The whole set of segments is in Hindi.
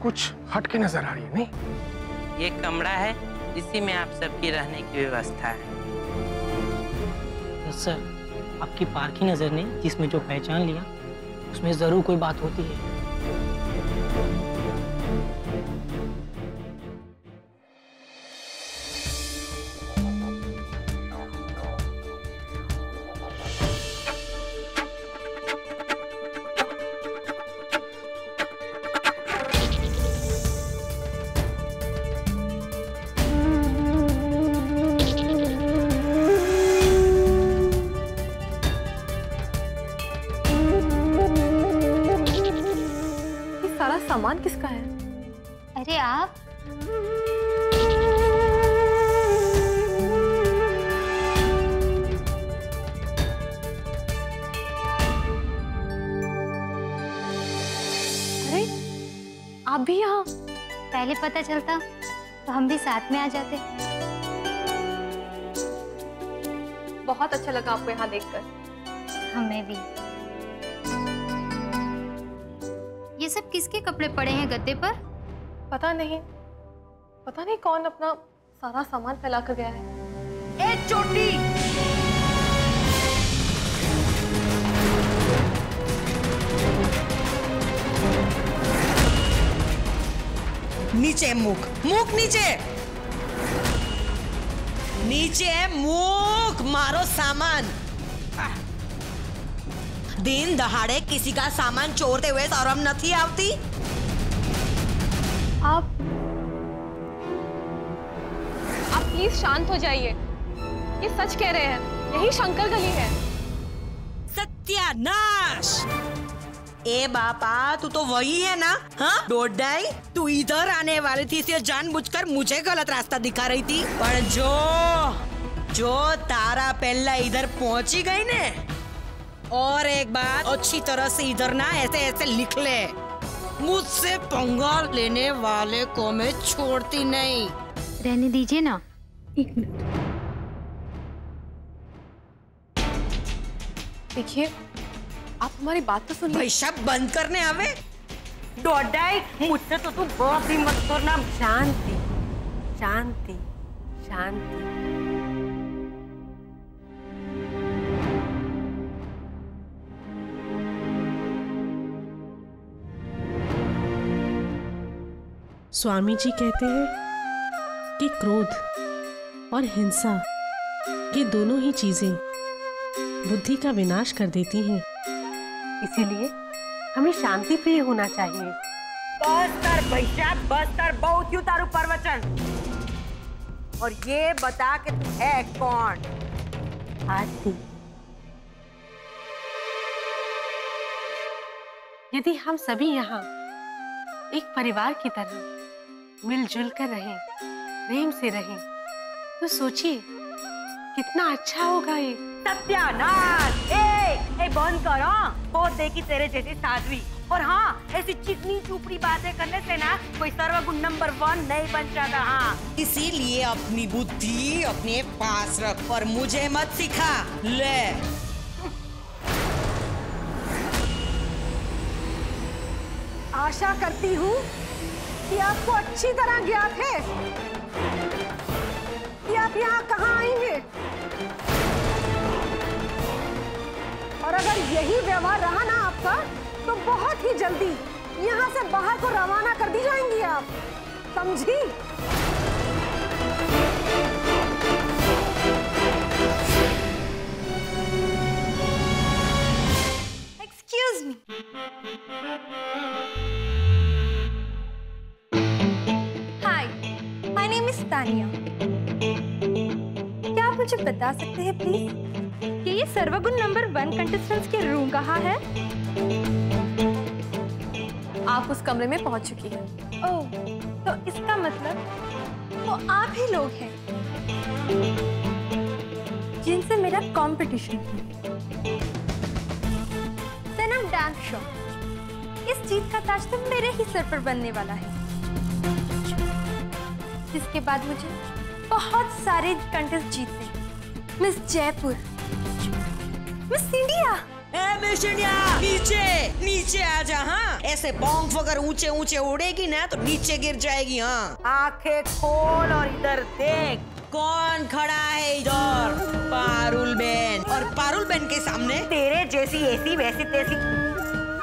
कुछ हटके नजर आ रही है, नहीं? ये कमरा है, इसी में आप सबकी रहने की व्यवस्था है। सर, आपकी पारखी नजर ने जिसमें जो पहचान लिया उसमें जरूर कोई बात होती है। सामान किसका है? अरे आप अरे आप भी यहाँ? पहले पता चलता तो हम भी साथ में आ जाते। बहुत अच्छा लगा आपको यहाँ देखकर। हमें भी। ये सब किसके कपड़े पड़े हैं गद्दे पर? पता नहीं कौन अपना सारा सामान फैला कर गया है। ए चोटी! नीचे मुख, मुख नीचे, नीचे मुख, मारो सामान। दिन दहाड़े किसी का सामान चोरते हुए शर्म नहीं आती? आप प्लीज शांत हो जाइए। ये सच कह रहे हैं, यही शंकर गली है। सत्यानाश! ए बापा, तू तो वही है ना? हाँ डोडाई, तू इधर आने वाली थी, इसलिए जानबूझकर मुझे गलत रास्ता दिखा रही थी। पर जो तारा पहला इधर पहुंची गई ने, और एक बात अच्छी तरह से इधर ना ऐसे ऐसे लिख ले, मुझसे पंगा लेने वाले को मैं छोड़ती नहीं। रहने दीजिए ना। एक मिनट देखिए, आप हमारी बात तो सुनिए। भाई शब्द बंद करने आवे। डोडाई, मुझसे तो तू बहुत ही मत करना। शांति शांति शांति। स्वामी जी कहते हैं कि क्रोध और हिंसा ये दोनों ही चीजें बुद्धि का विनाश कर देती हैं। इसीलिए हमें शांति प्रिय होना चाहिए। बस कर भैया, बस कर, बहुत ही उतारू प्रवचन। और ये बता कि तू है कौन? आरती। यदि हम सभी यहाँ एक परिवार की तरह मिलजुल कर रहें, प्रेम से रहें, तो सोचिए कितना अच्छा होगा ये। सत्यानाश! ए बंद करो। बहुत देखी तेरे जैसी साध्वी। और हाँ, ऐसी चिकनी चुपड़ी बातें करने से ना कोई सर्वगुण नंबर 1 नहीं बन जाता। हाँ, इसीलिए अपनी बुद्धि अपने पास रख और मुझे मत सिखा। ले आशा करती हूँ कि आपको अच्छी तरह ज्ञात है कि आप यहाँ कहाँ आएंगे। और अगर यही व्यवहार रहा ना आपका, तो बहुत ही जल्दी यहाँ से बाहर को रवाना कर दी जाएंगी आप, समझी? Excuse me. Hi, my name is Tania. क्या आप मुझे बता सकते हैं प्लीज कि ये सर्वगुण नंबर 1 कंटेस्टेंट्स के रूम कहाँ है? आप उस कमरे में पहुंच चुकी हैं। ओह, तो इसका मतलब वो आप ही लोग हैं जिनसे मेरा कंपटीशन है। सनम डैम श्योर इस जीत का ताज तो मेरे ही सर पर बनने वाला है, जिसके बाद मुझे बहुत सारे कंटेस्ट जीतने, मिस जयपुर, मिस इंडिया, नीचे नीचे आ जा। हाँ, ऐसे पंख अगर ऊंचे ऊंचे उड़ेगी ना तो नीचे गिर जाएगी। हाँ, आंखें खोल और इधर देख, कौन खड़ा है इधर? पारुल बेन। और पारुल बेन के सामने तेरे जैसी ऐसी वैसी तैसी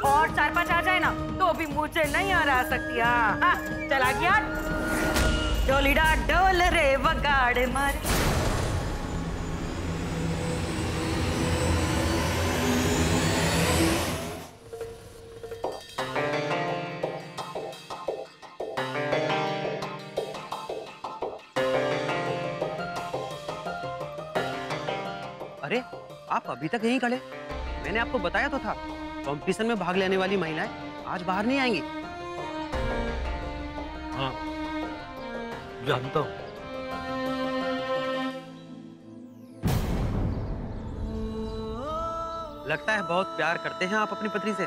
और 4-5 आ जाए ना तो भी मुझे नहीं हरा सकती। हाँ, चला गया। डोलीडा डोल रे वगाड़ मार। अरे आप अभी तक यहीं खड़े? मैंने आपको बताया तो था कंपटीशन में भाग लेने वाली महिलाएं आज बाहर नहीं आएंगी। हाँ, जानता हूँ। लगता है बहुत प्यार करते हैं आप अपनी पत्नी से।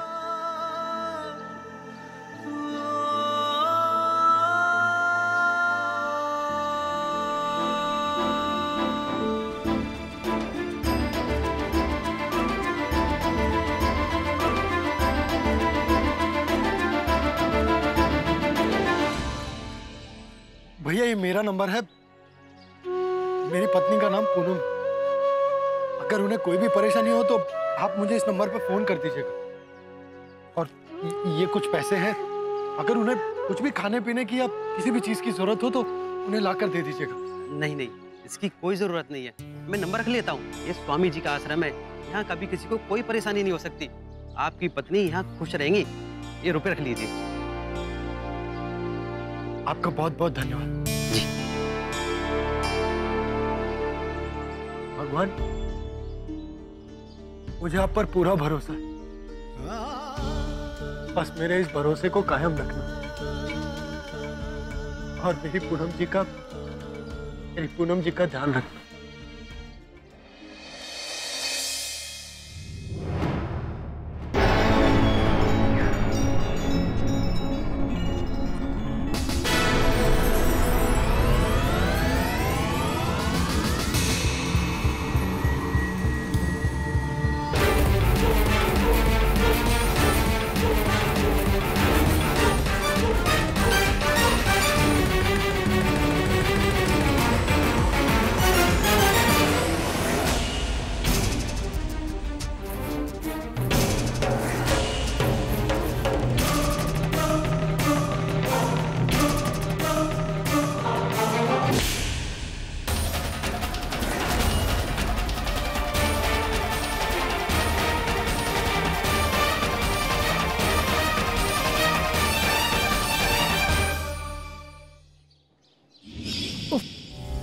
भैया ये मेरा नंबर है, मेरी पत्नी का नाम पूनम। अगर उन्हें कोई भी परेशानी हो तो आप मुझे इस नंबर पर फोन कर दीजिएगा। और ये कुछ पैसे हैं, अगर उन्हें कुछ भी खाने पीने की या किसी भी चीज की जरूरत हो तो उन्हें लाकर दे दीजिएगा। नहीं नहीं, इसकी कोई जरूरत नहीं है, मैं नंबर रख लेता हूँ। ये स्वामी जी का आश्रम है, यहाँ कभी किसी को कोई परेशानी नहीं हो सकती। आपकी पत्नी यहाँ खुश रहेंगी। ये रुपए रख लीजिए। आपका बहुत बहुत धन्यवाद। भगवान, मुझे आप पर पूरा भरोसा है, बस मेरे इस भरोसे को कायम रखना और मेरी पूनम जी का ध्यान रखना।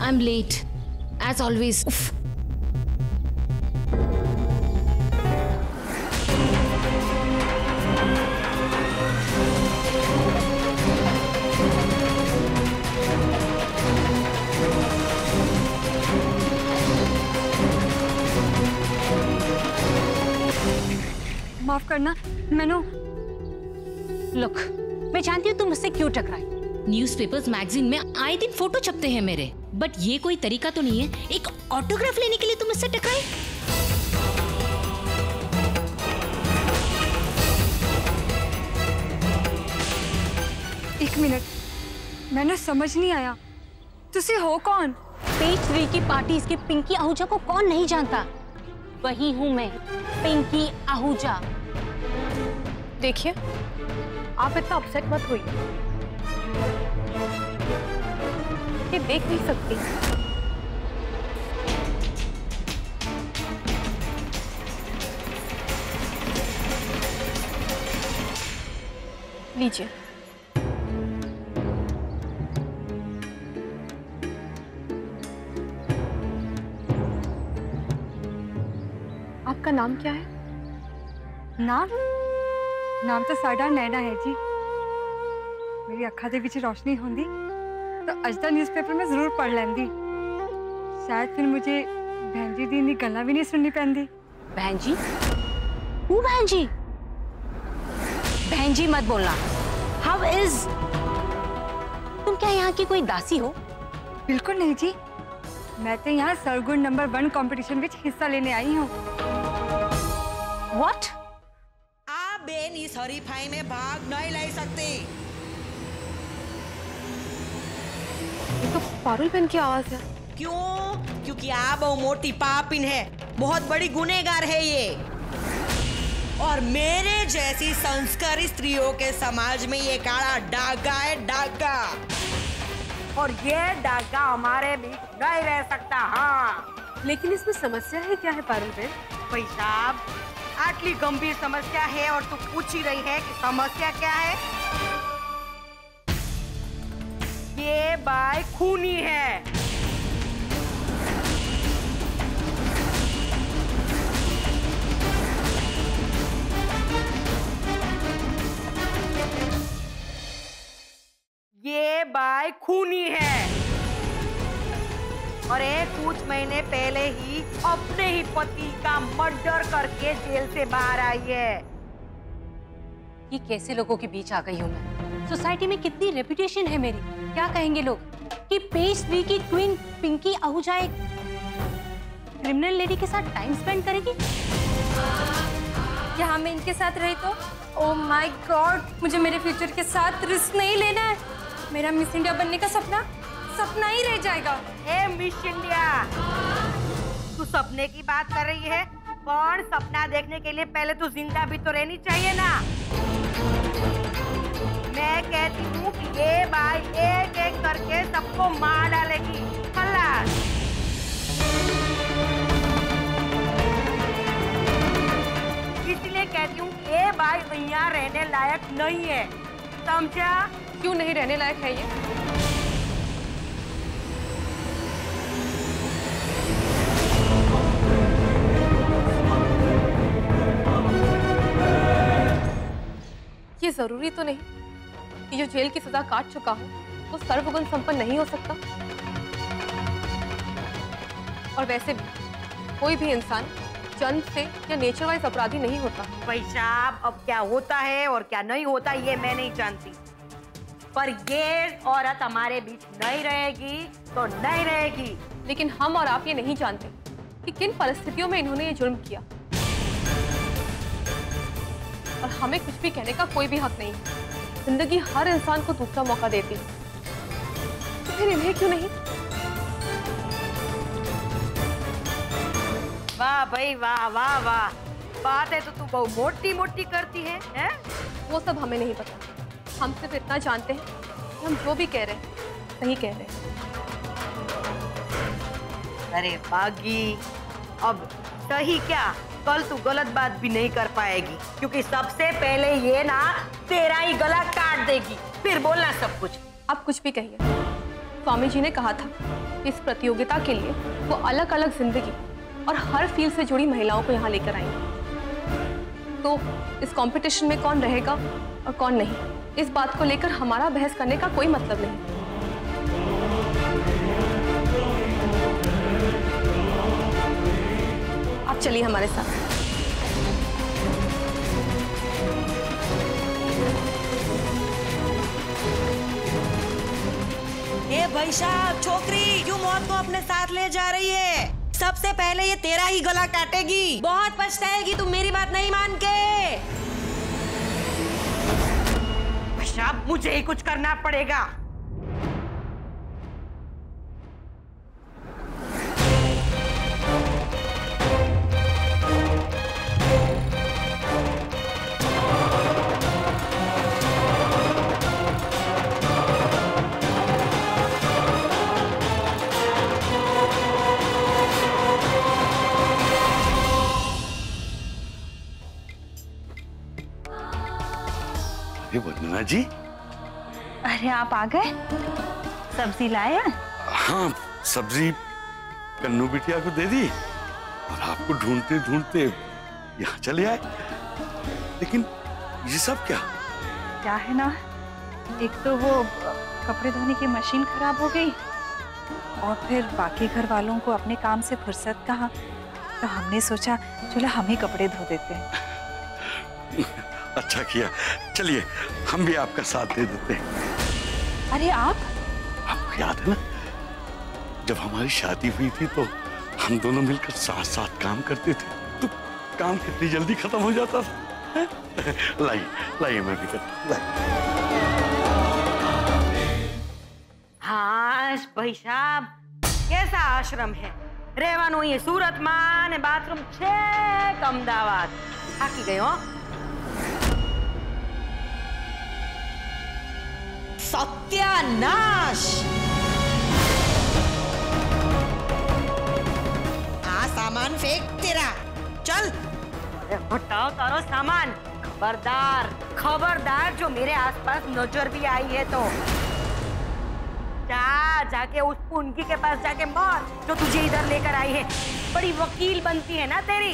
I'm late, as always. Uff. माफ करना मैनू। Look, मैं जानती हूँ तुम मुझसे क्यों टकराई। न्यूज़पेपर्स मैगजीन में आए दिन फोटो छपते हैं मेरे, बट ये कोई तरीका तो नहीं है एक ऑटोग्राफ लेने के लिए तुम मुझसे टकराई। एक मिनट, मैंने समझ नहीं आया, तुसी हो कौन? पेज 3 की पार्टी इसके पिंकी आहूजा को कौन नहीं जानता? वही हूँ मैं, पिंकी आहूजा। देखिए, आप इतना अपसेट मत होइए, ये देख नहीं सकती। लीजिए। आपका नाम क्या है? नाम तो साडा नैना है जी। मेरी अखा दे विच रोशनी होंदी तो अज दा न्यूज़पेपर में जरूर पढ़ लैंदी। शायद फिर मुझे बहन जी दी इन्नी गल्लां भी नहीं सुननी पैंदी। बहन जी? वो बहन जी? बहन जी मत बोलना। How is? तुम क्या यहाँ की कोई दासी हो? बिल्कुल नहीं जी, मैं तो यहाँ सरगुण नंबर 1 कंपटीशन में हिस्सा लेने आई हूँ। व्हाट? आप बेन इस हरीफाई में भाग नहीं ले सकती। ये तो पारुल बहन की आवाज है। क्यों? क्योंकि आप वो मोटी पापिन है, बहुत बड़ी गुनहगार है ये। और मेरे जैसी संस्कारी स्त्रियों के समाज में ये काला डाका है, डाका। और ये डाका हमारे बीच नहीं रह सकता। हाँ, लेकिन इसमें समस्या है क्या है पारुल बहन? भाई साहब, आटली गंभीर समस्या है और तू पूछ ही रही है कि समस्या क्या है। ये बाई खूनी है। ये बाई खूनी है और ये कुछ महीने पहले ही अपने ही पति का मर्डर करके जेल से बाहर आई है। ये कैसे लोगों के बीच आ गई हूँ मैं? सोसाइटी में कितनी रेपुटेशन है मेरी। क्या कहेंगे लोग कि पेज 3 की क्वीन पिंकी आहूजा एक क्रिमिनल लेडी के साथ टाइम स्पेंड करेगी? यहाँ मैं इनके साथ रही तो ओह माय गॉड, मुझे मेरे फ्यूचर के साथ रिस्क नहीं लेना है। मेरा मिस इंडिया बनने का सपना ही रह जाएगा। ए मिस इंडिया, तू सपने की बात कर रही है, पर सपना देखने के लिए पहले तू जिंदा भी तो रहनी चाहिए ना। मैं कहती हूँ कि ये बाई एक एक करके सबको मार डालेगी। खल्लास। इसलिए कहती हूँ ये बाई यहाँ रहने लायक नहीं है, समझा? क्यों नहीं रहने लायक है ये? ये जरूरी तो नहीं कि जो जेल की सजा काट चुका हो वो सर्वगुण संपन्न नहीं हो सकता। और वैसे भी कोई भी इंसान जन्म से या नेचर वाइज अपराधी नहीं होता। भाई साहब, अब क्या होता है और क्या नहीं होता ये मैं नहीं जानती, पर ये औरत हमारे बीच नहीं रहेगी तो नहीं रहेगी। लेकिन हम और आप ये नहीं जानते कि किन परिस्थितियों में इन्होंने ये जुर्म किया, और हमें कुछ भी कहने का कोई भी हक नहीं है। जिंदगी हर इंसान को दूसरा मौका देती है, तो फिर इन्हें क्यों नहीं? वाह भाई वाह, वाह वाह, बात है तो तू बहुत मोटी मोटी करती है, हैं? वो सब हमें नहीं पता। हम सिर्फ इतना जानते हैं कि हम जो भी कह रहे हैं सही कह रहे हैं। अरे बागी, अब सही क्या, कल तू गलत बात भी नहीं कर पाएगी, क्योंकि सबसे पहले ये ना तेरा ही गला काट देगी, फिर बोलना सब कुछ। आप कुछ भी कहिए, स्वामी जी ने कहा था कि इस प्रतियोगिता के लिए वो अलग अलग जिंदगी और हर फील्ड से जुड़ी महिलाओं को यहाँ लेकर आएंगे। तो इस कंपटीशन में कौन रहेगा और कौन नहीं, इस बात को लेकर हमारा बहस करने का कोई मतलब नहीं। आप चलिए हमारे साथ। ए भाई साहब, छोकरी क्यों मौत को अपने साथ ले जा रही है? सबसे पहले ये तेरा ही गला काटेगी, बहुत पछताएगी तुम मेरी बात नहीं मान के। भाई साहब, मुझे ही कुछ करना पड़ेगा। वंदना जी, अरे आप आ गए, सब्जी लाए हैं? हाँ, सब्जी कन्नू बिटिया को दे दी और आपको ढूंढते ढूंढते यहाँ चले आए। लेकिन ये सब क्या है ना, एक तो वो कपड़े धोने की मशीन खराब हो गई और फिर बाकी घर वालों को अपने काम से फुर्सत कहाँ, तो हमने सोचा चलो हम ही कपड़े धो देते हैं। अच्छा किया, चलिए हम भी आपका साथ दे देते हैं। अरे आपको याद है ना, जब हमारी शादी हुई थी तो हम दोनों मिलकर साथ साथ काम करते थे, तो काम कितनी जल्दी खत्म हो जाता था। लाइए लाइए मैं भी करता हाँ भाई साहब, कैसा आश्रम है? રહેવાનું ये सूरत માં ને બાથરૂમ છે અમદાવાદ। થાકી ગયો। સત્યાનાશ! આ સામાન ફેંક તેરા। चल। अरे हटाओ तारो सामान। खबरदार खबरदार, जो मेरे आसपास नजर भी आई है तो जाके उस पुनकी के पास जाके मर जो तुझे इधर लेकर आई है। बड़ी वकील बनती है ना तेरी।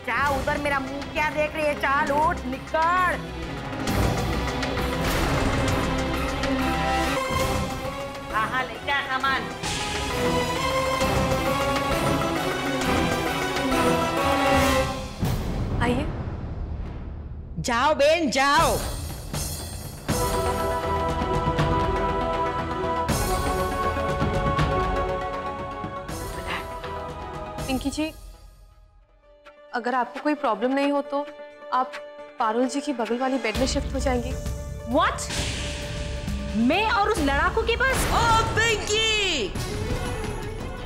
जा उधर, मेरा मुंह क्या देख रही है? चाल उठ, निकल। हाँ ले जा सामान। आइए। जाओ बेन जाओ। पिंकी जी, अगर आपको कोई प्रॉब्लम नहीं हो तो आप पारुल जी की बगल वाली बेड में शिफ्ट हो जाएंगी। What? मैं और उस लड़ाकू के पास? ओ पिंकी!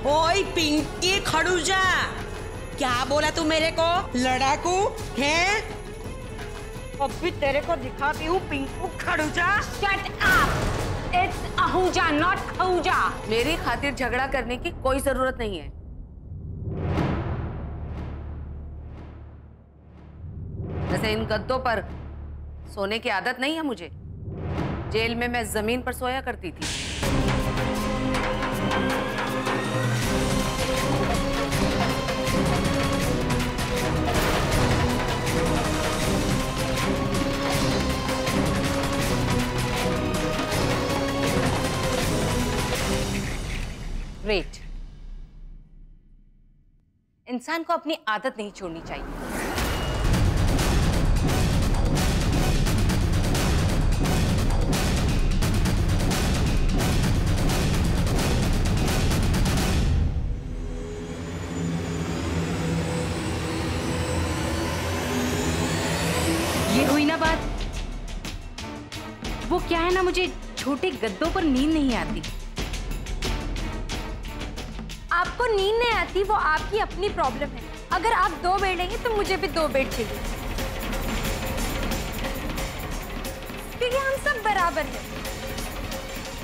ओए पिंकी खड़ूजा! क्या बोला तू मेरे को? लड़ाकू है? अभी तेरे को दिखाती हूँ Pinku खड़ूजा। Shut up! It's Ahuja, not खऊजा। मेरी खातिर झगड़ा करने की कोई जरूरत नहीं है। वैसे इन गद्दों पर सोने की आदत नहीं है मुझे। जेल में मैं जमीन पर सोया करती थी। ग्रेट। इंसान को अपनी आदत नहीं छोड़नी चाहिए। ये हुई ना बात। वो क्या है ना, मुझे छोटे गद्दों पर नींद नहीं आती। आपको नींद नहीं आती वो आपकी अपनी प्रॉब्लम है। अगर आप 2 बेड लेंगे तो मुझे भी 2 बेड चाहिए, क्योंकि हम सब बराबर हैं।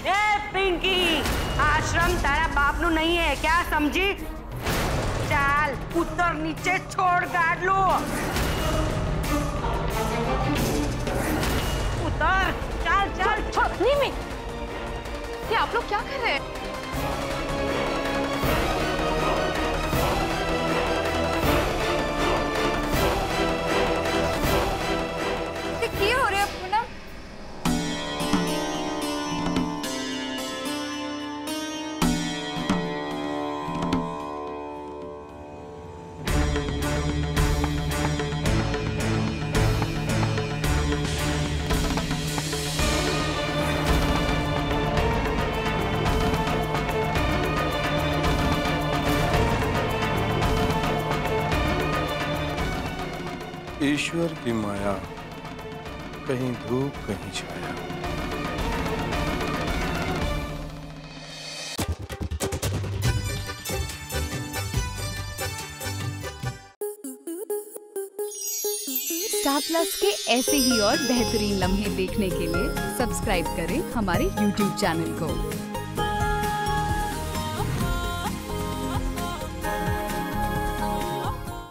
ए पिंकी, आश्रम तारा बाप नु नहीं है क्या समझी? चल उतर नीचे, छोड़ गाड़ लो। उतर, चल चल। नहीं मैं, ये आप लोग क्या कर रहे हैं? ये हो रहा है पूनम? ईश्वर की माया, कहीं धूप कहीं छाया। स्टार प्लस के ऐसे ही और बेहतरीन लम्हे देखने के लिए सब्सक्राइब करें हमारे YouTube चैनल को।